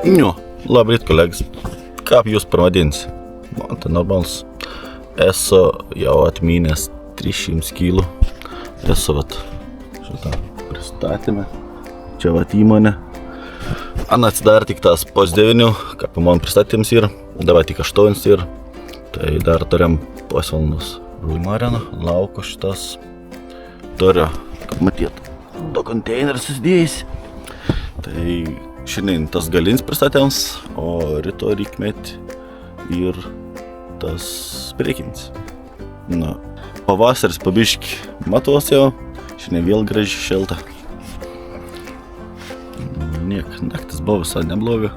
Nu, labrit, kolegas. Kaip jūs pavadinsi? Man tai normalus. Esu jau atmynęs 300 kg. Esu šitą pristatymę. Čia įmonė. Atsidarė tik tas pos 9, kaip man pristatymas yra. Dabar tik 8 yra. Tai dar turėjom pasvalnus. Marina, lauko šitas. Turiu, kaip matyt, do konteineris susidėjęs. Tai šiandien tas galinis pristatymas, o rytoj reikmėt ir tas priekinis. Pavasaris pabiški matos jau, šiandien vėl graži šilta. Naktis buvo visai nebloga.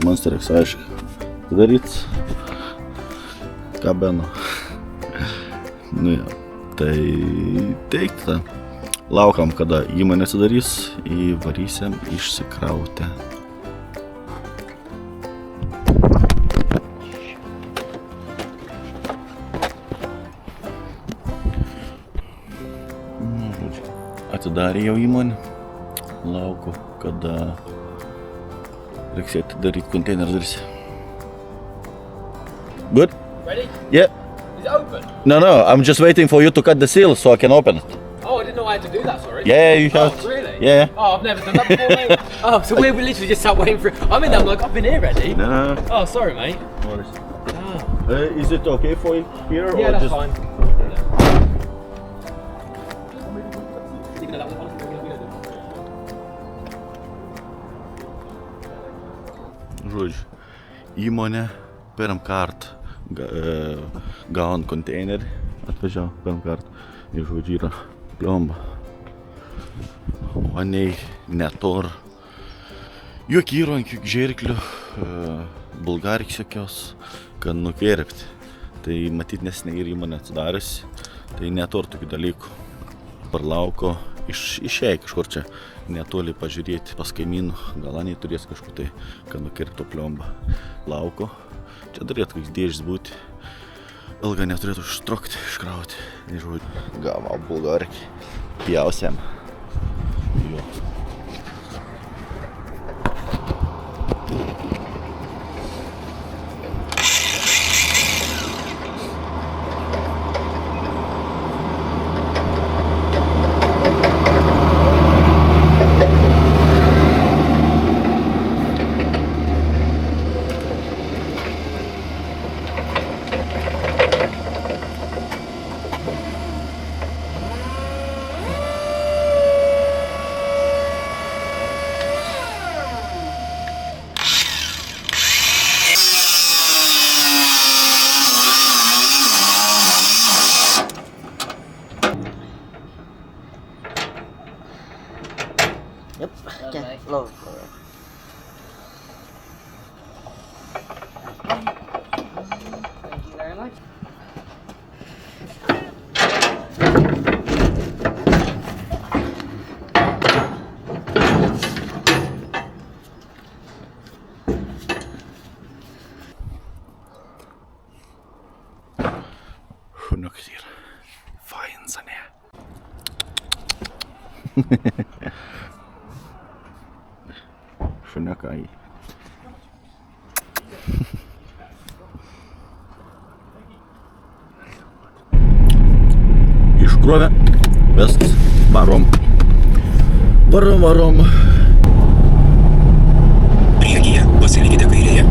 Man reiks aišku daryt, ką beno. Tai teikta. Laukam, kada įmonė atsidarys, įvarysiam išsikrautę. Atidarė jau įmonė. Lauku, kada reiks atidaryti konteinerį darysi. Good? Ready? Yeah. Is it open? No, I'm just waiting for you to cut the seal so I can open it. Oh, I didn't know I had to do that, sorry. Yeah, you have. Oh, really? Yeah. Oh, I've never done that before, mate. Oh, so we literally just sat waiting for it. I mean, I'm like, I've been here ready. No. Oh, sorry, mate. Oh. Is it okay for you here? Yeah, or that's just... fine. Žodžiu, įmonė pirmą kartą gaun konteinerį, atvažiavo pirmą kartą ir žodžiu yra pliomba. O nei netor. Juk įrankių, žirklių, bulgarikų jokios, kad nukirpti. Tai matyt neseniai ir įmonė atsidariusi, tai netor tokių dalykų. Parlauko išėjai kažkur čia netoli pažiūrėti pas kaimynų, gal aniai turės kažkur tai, kad nukirptų pliomba. Lauko, čia turėtų koks dėžis būti, ilga neturėtų užtrukti, iškrauti. Gavau bulgarikį, pjausiam. Jo. Yep. Okay. Low. Thank you very much. Šuniukas yra fainas, ane? Šuniukai. Iškrovė, viskas, varom. Varom. Priekyje pasilikite kairėje.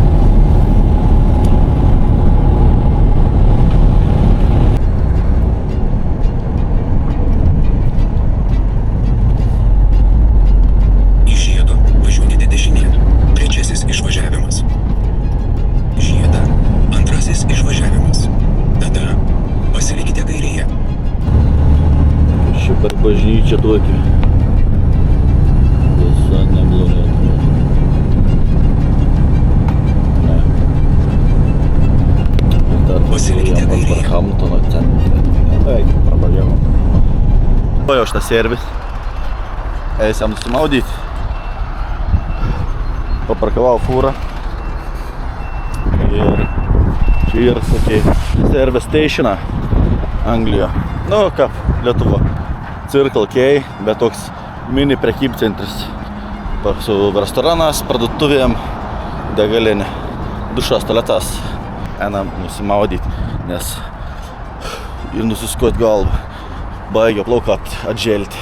Bažnyčia tokia. Visa nebloga. Pasilikite kairėje. Hamptono centre. Pravažiavom. Jau šitą servis. Eisiam nusimaudyti. Paparkavau fūrą. Ir čia yra, sakė, service stationą Anglijoje. Nu, kaip Lietuva. Circle K, bet toks mini prekybcentris. Su restoranas, parduotuvėm, degalinė, dušas, tualetas. Einam nusimaudyti, nes ir nusiskuot galvą. Baigia plaukat atželti.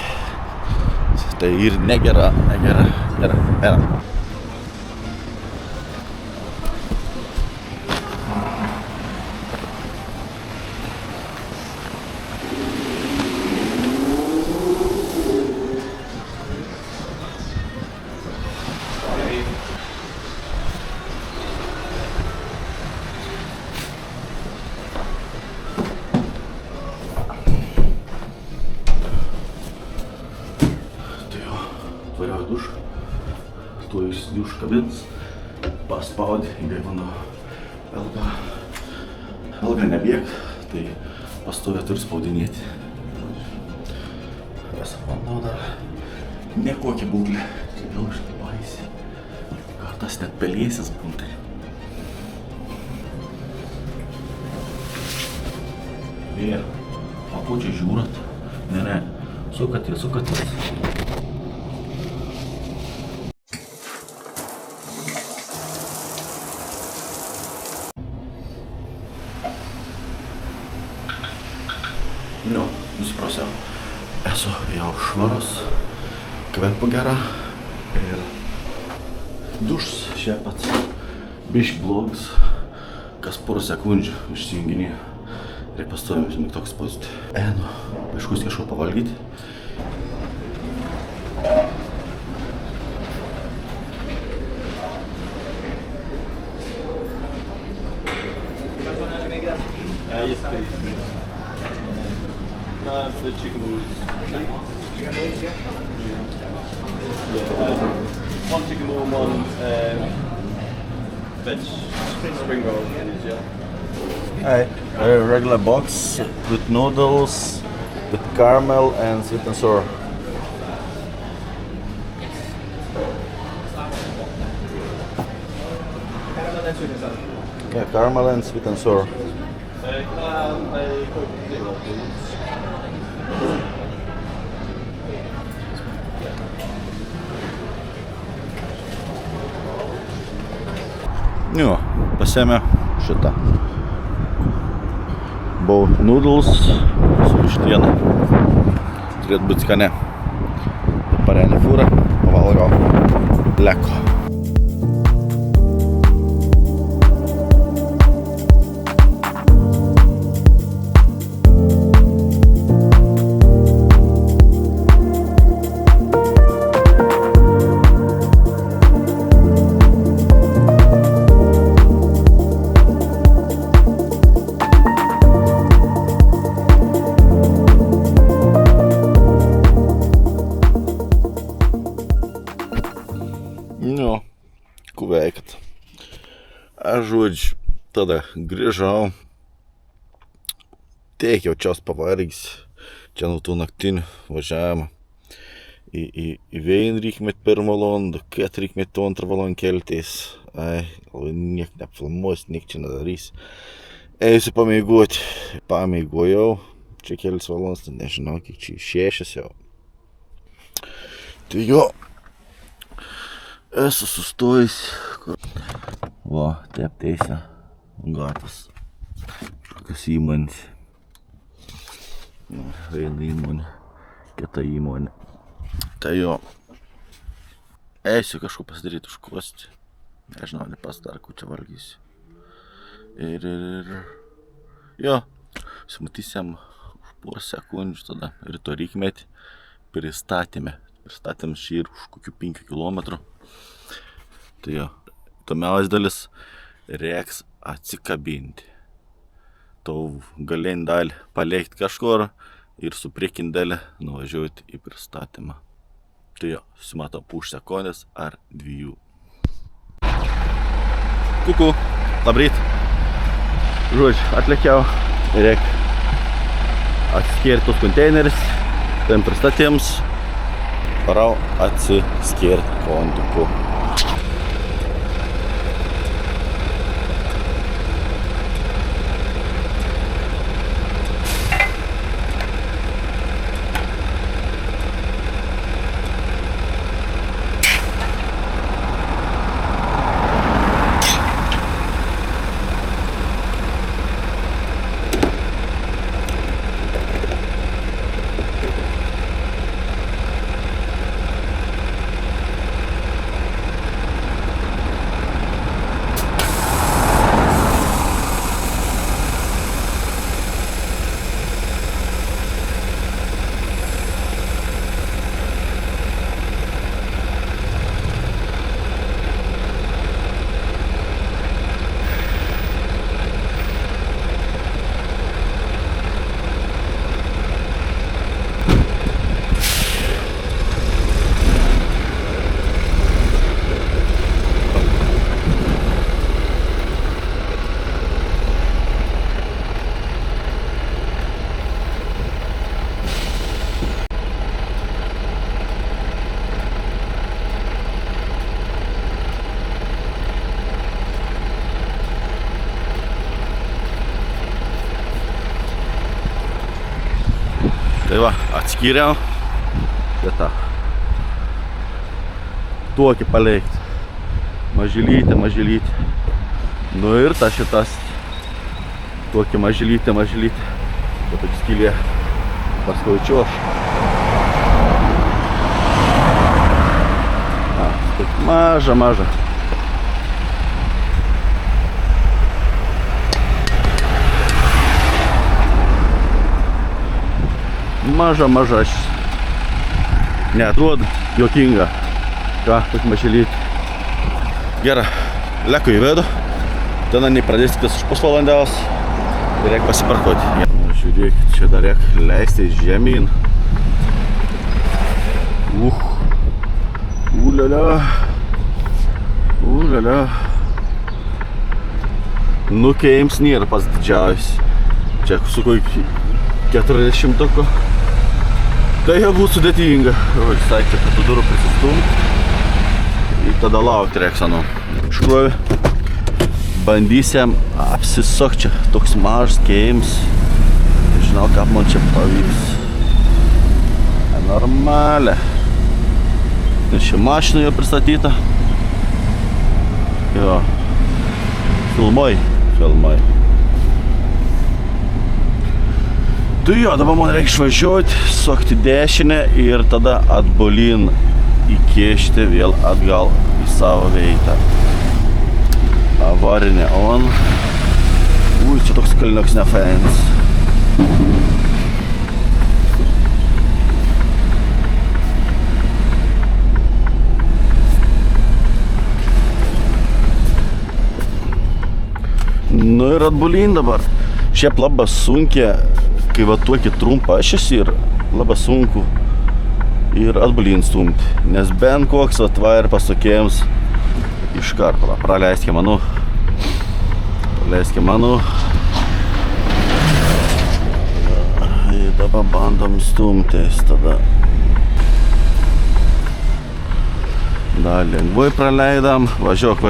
Tai ir negera. Einam. Atvažiavo dušą, tuo jis dušą kabins, paspaudė, įbėg mano ilgą nebėg, tai pastovė turi spaudinėti. Visą vanduo dar nekokia būklė, čia vėl išlabaisi, kartas net pelėsis būntai. Ir, o ko čia žiūrat? Ne, sukatės. Nusiprausiau. Esu jau švarus, kvepu gerą ir dušas čia pats biški blogas, kas porą sekundžių išsijunginėjo. Reikia pastovėm mygtuką spaudyti. Einu, aiškus kažko pavalgyti. The chicken noodles. One chicken noodle, one veg spring roll, yeah. A regular box with noodles, with caramel and sweet and sour. Yeah, caramel and sweet and sour. Can I have a Coke Zero, please? Jo, pasėmė šitą. Bowl noodles su vištiena. Turėtų būti skane. Parenė fūra, pavalgau leko. Veikat. Aš žodžiu, tada grįžau, tiek jaučiaus pavargęs, čia nuo tų naktinių važiavimą. Į Vien reikia met 1 valandą, 4 reikia met 2 valandą keltis. Niek neapfilmuos, niek čia nedarys. Eisiu pamėgoti. Pamėgojau, čia kelis valandas, nežinau, kiek čia 6 jau. Tai jo. Esu sustojęs. Va, taip teisė. Gatvas. Kažkokios įmonės. Viena įmonė. Kita įmonė. Tai jo. Eisiu kažko pasidaryti užkosti. Nežinau, nepasidarau, ko čia valgysiu. Ir... Jo. Sumatysim už porą sekundžių tada. Rytoj reikmėti pristatėme. Pristatėm šį ir už kokių 5 kilometrų. Tai jo, įdomiausia dalis reiks atsikabinti. Tau galinį dalį palikti kažkur ir su priekinį dalį nuvažiuoti į pristatymą. Tai jo, susimato po sekundės ar 2. Kuku, labryt. Žodžiu, atlėkiau ir reik atskirti tos konteinerius, tam pristatėms. Parau atsiskirti kontuku. Tai va, atskiriam. Vieta. Tokį paleikt. Mažylytė. Nu ir ta šitas. Tokį mažylytė. Po tokį skylė. Paskaučiu aš. Maža. Maža. Neatrodo juokinga. Ką, tokį mažylytį. Gerai, leku į vidų. Ten nepradės tik už pusvalandės. Ir reikia pasiparkuoti. Žiūrėkit, čia dar reikia leisti žemyn. Ulala. Nu, keims nėra pats didžiausias. Čia su kokį 40-tuko. Tai jau būtų sudėtinga. Visai čia prie tų durų prisistumt. Ir tada laukti reiks, Iš tikrųjų, bandysim apsisuk čia. Toks mažas keims. Žinau, kaip man čia pavyks. Normaliai. Ši mašina jau pristatyta. Jo. Filmai. Tai jo, dabar man reikia išvažiuoti, sukti dešinę ir tada atbolin įkišti vėl atgal į savo vietą. Avarinė on. Čia toks kalnioks nefans. Nu ir atbolin dabar. Šiaip labai sunkia, kai va tokį trumpą ašis ir labai sunku ir atbolin stumti. Nes bent koks atvair pasukėjams iš karto. Praleiskime manu. Ir dabar bandom stumtis tada. Dar lengvai praleidam. Važiuok.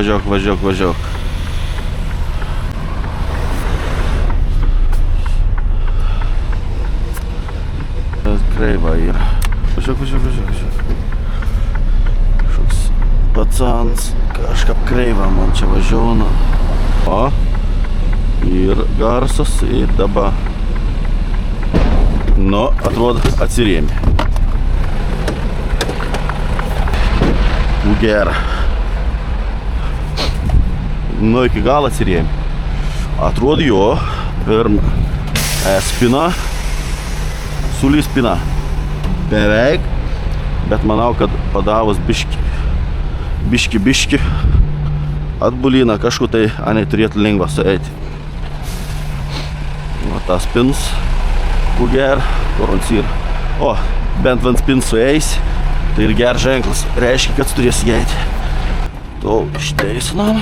Kreiva yra. Važiuok. Kažkoks pacans, kažkaip kreiva man čia važiuona. O, ir garsas, ir dabar. Nu, atrodo, atsirėmė. Gera. Nu, iki galo atsirėmė. Atrodo jo, pirma spina. Sulys spina. Beveik, bet manau, kad padavus biški atbolina kažkur tai, anei turėtų lengva sueiti. O tas spins, kur orancyr. O, bent vien spins sueis, tai ir ger ženklas, reiškia, kad turės įeiti. Tol išteisinam.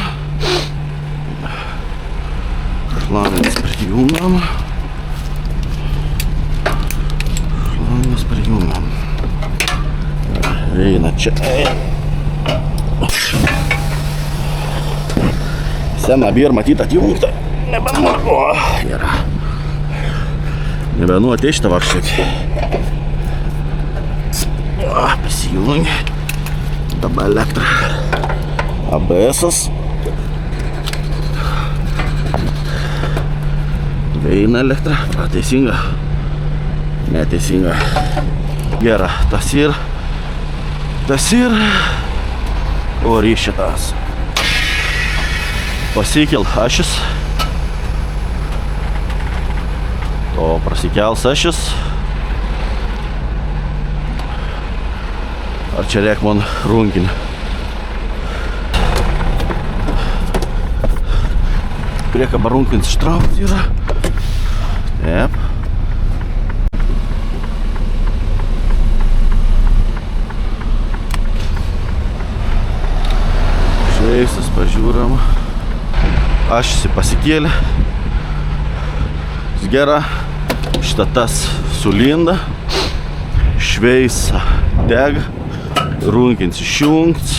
Šlanis prijungiam. Eina čia. Sena bir matyt atjungta. Nebenu ateis šitą varkščiai. Pasijungi. Dabar elektra. ABS-as. Eina elektra. Teisinga. Neteisinga. Gera. Tas ir. O ryšitas. Pasikėl ašis. To prasikels ašis. Ar čia reik man runkinį. Priekaba runkinis ištraukti yra. Taip. Šveistas, pažiūram. Ašisi pasikėlė. Gera. Šitą tas sulinda. Šveisa dega. Runkins išjungts.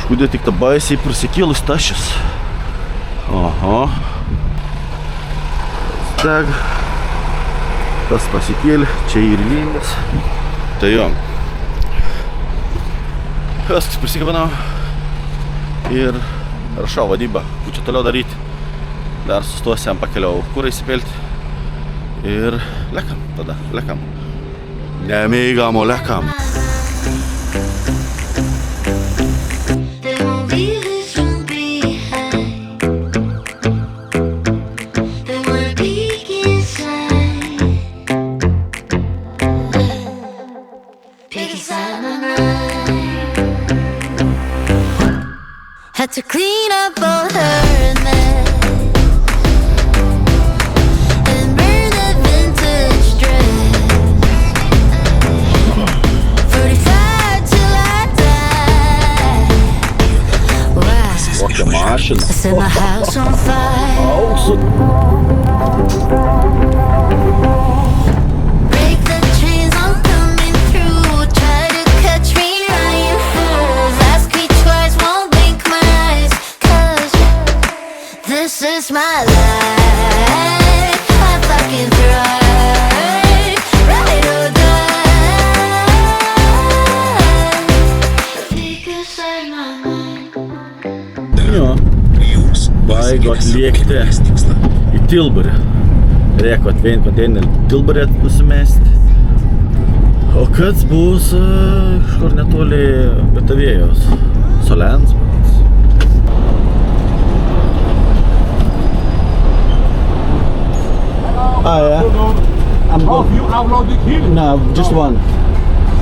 Škudė tik ta baisiai prasikėlus tašis. Aha. deg. Tas pasikėlė, čia ir lindas. Tai jo. Viskas, prisikabinau. Ir rašau vadybą, kur čia toliau daryti. Dar sustuosiam, pakeliau kurą įsipilti. Ir lekam tada, lekam. Nemėgam, o lekam. Had to clean up all her mess and burn the vintage dress. 45 till I die. Wow. Kokia mašina. I set my house on fire. Auksu. Break the chains, I'm coming through. Try to catch me lying fools. Ask me twice, won't blink my eyes. 'Cause this is my life. I fucking thrive. Ride or die. Deep inside my mind. Jo. Jūs Baigot pasiekėte lėkti kelionės tikslą. į Tilburį. Reikia atvien konteinerį Tilburį nusimesti. O kas bus kažkur netoli Gatavėjos. Solens. Yeah. I'm Oh, you upload it here? No, just one.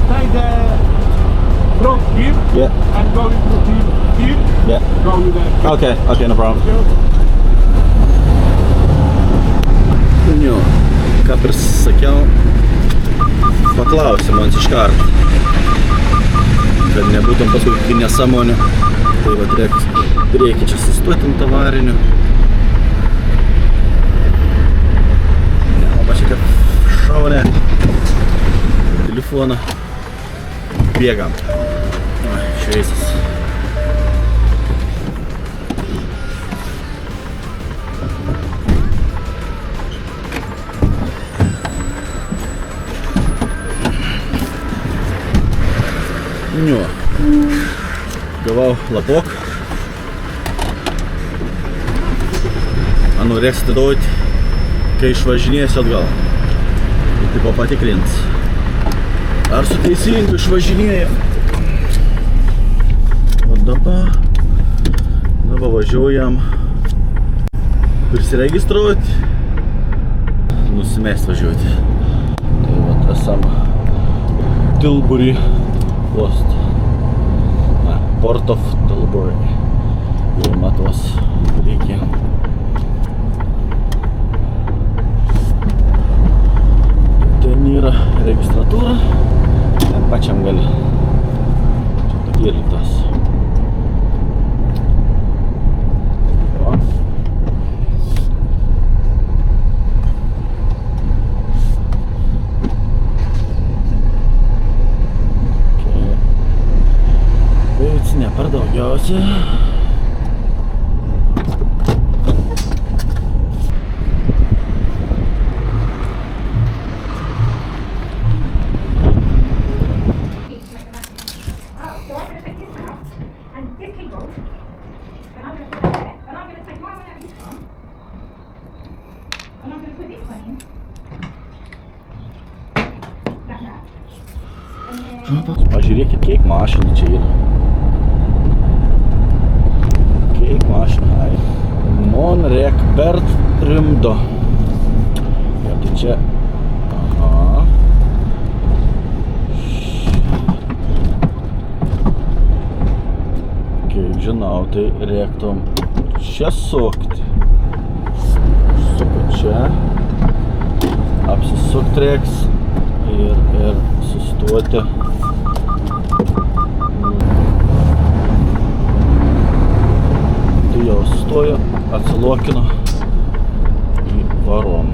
Stay there. From here Yeah, and go into here. yeah. Go in there. Okay, no problem. Jo, ką prisisakiau, paklausė man iš karto, kad nebūtum paskui kai nesąmonė. Tai vat reikia čia sustoti ant avarinių. O pačiai kaip šaunė telefoną. Bėgam. Šveisis. Jo. Gavau lapok. Norėks atiduoti, kai išvažinėsiu atgal. Ir tipo patikrins, ar su teisingu išvažinėju. O dabar važiuojam prisiregistruoti, nusimest važiuoti. Tai vat esam Tilbury Post. Port of Tilbury. Jau matos reikia. Ten yra registratūra. Ten pačiam gali. Čia tokie rytas. Ne per daugiausiai. Pažiūrėkit, kiek mašinų čia yra. Kiek mašinų. Monrek Bert Rimdo. Ja, tai čia. Aha. Kiek žinau, tai reiktum čia sukti. Suku čia. Apsisukt reiks. Ir sustoti. Tai jau stojo, atsilokino į varom.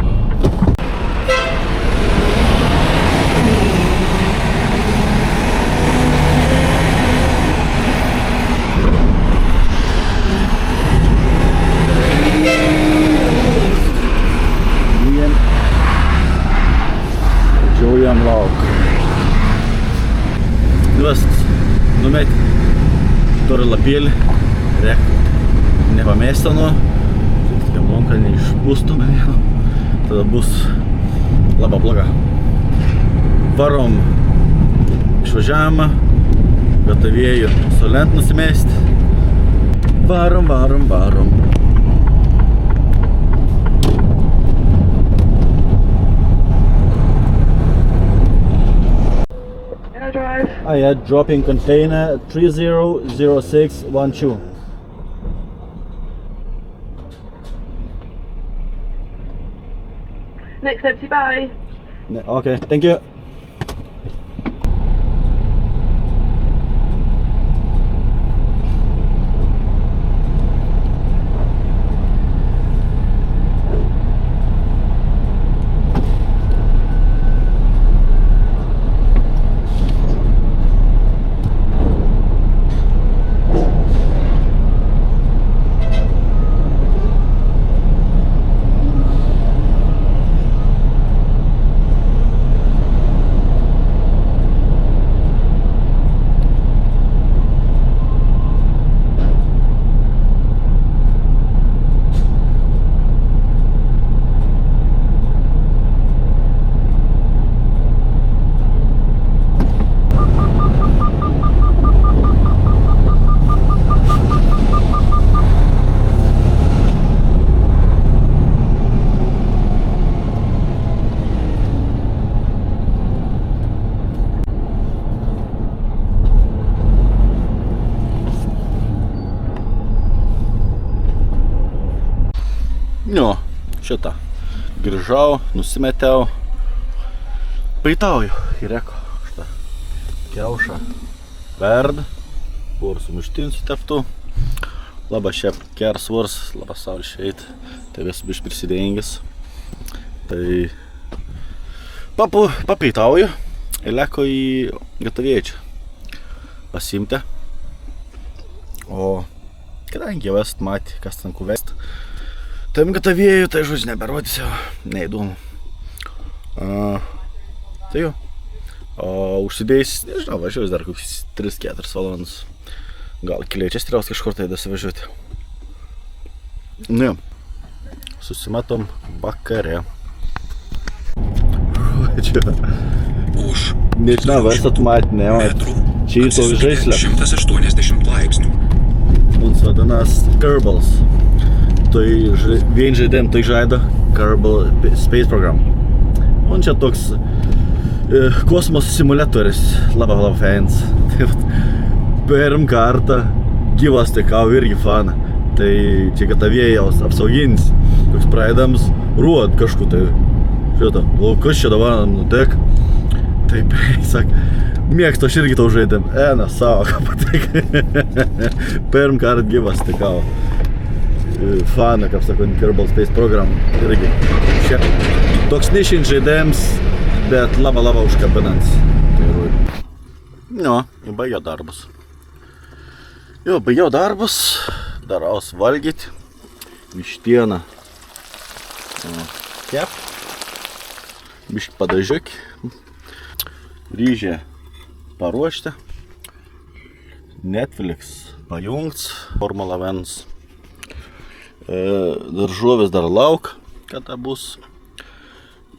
Važiuojam lauk. Numet turi lapėlį. Nepamėstanu. Monka neišpūstume. Tada bus labai bloga. Varom išvažiavimą. Gatavėjų solent nusimesti. Varom. I had dropping container 300612. Next empty, bye. Okay, thank you. Nu, šitą. Grįžau, nusimetiau. Paitauju. Įreko šitą kiaušą. Verd. Buvo sumuštinsiu teptų. Labai šiaip kers vurs, labai saulė šeit. Tai vis biš prisidengęs. Tai papaitauju. Ir leko į gatavėčią. Pasimti. O kadangi jau esat matę, kas ten kuvest. Tam gatavėjų, tai žodžiu neberodysiu, neįdomu. Tai jau. O užsidėjus, nežinau, važiuoju dar kokius 3-4 valandas. Gal keliaičias triaus kažkur tai dasivažiuoti. Nu jau. Susimatom vakare. Čia. Nežinau, esat matę, ne? Čia į to žaislę. 180 laipsnių. Mums vadinas Kerbals. Tai vien žaidėm tai žaido Kerbal Space Program. Un čia toks kosmoso simulatorius, labai fans. Tai pirm kartą gyvas tai kau irgi fana. Tai čia gatavėjaus apsaugins, toks praeidams ruot kažkur tai. Šitą, kas čia dabar nutek? Taip, sak, mėgstu aš irgi tau žaidėm. Na, savo, ką patik. Pirm kartą gyvas tai kau. Fana, kaip sako, Kerbal Space Program irgi. Čia toks nišinis žaidėjams, bet labai užkabinants. Nu, jau baigiau darbus. Daraus valgyti. Vištieną. Kep. Biškį padažiuk. Ryžę paruošti. Netflix pajungts. Formula 1. Daržovės dar lauk, kada bus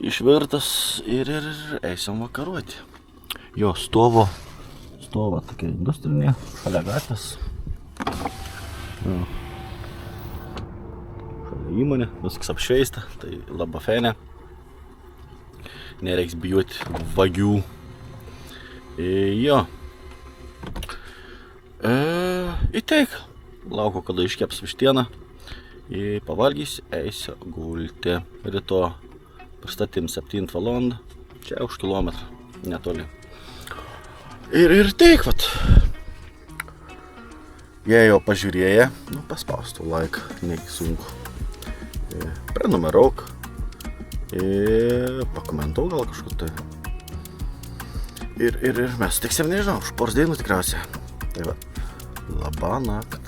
išvirtas ir eisim vakaruoti. Jo, stovo tokia industrinė, šalia gatvės. Šalia įmonė, viskas apšveista, tai labai faina. Nereiks bijoti vagių. Jo. Įteik. Lauku, kada iškeps vištieną. Pavalgys, eisiu gulti. Ryto pristatym 7 valandą. Čia už kilometrą, netoli. Ir teik, vat. Jei jau pažiūrėję, paspaustų laiką, negi sunku. Prenumeruok. Pakomentuok gal kažkur tai. Ir mes tiksim, nežinau, už poros dienų tikriausiai. Tai va, labą naktį.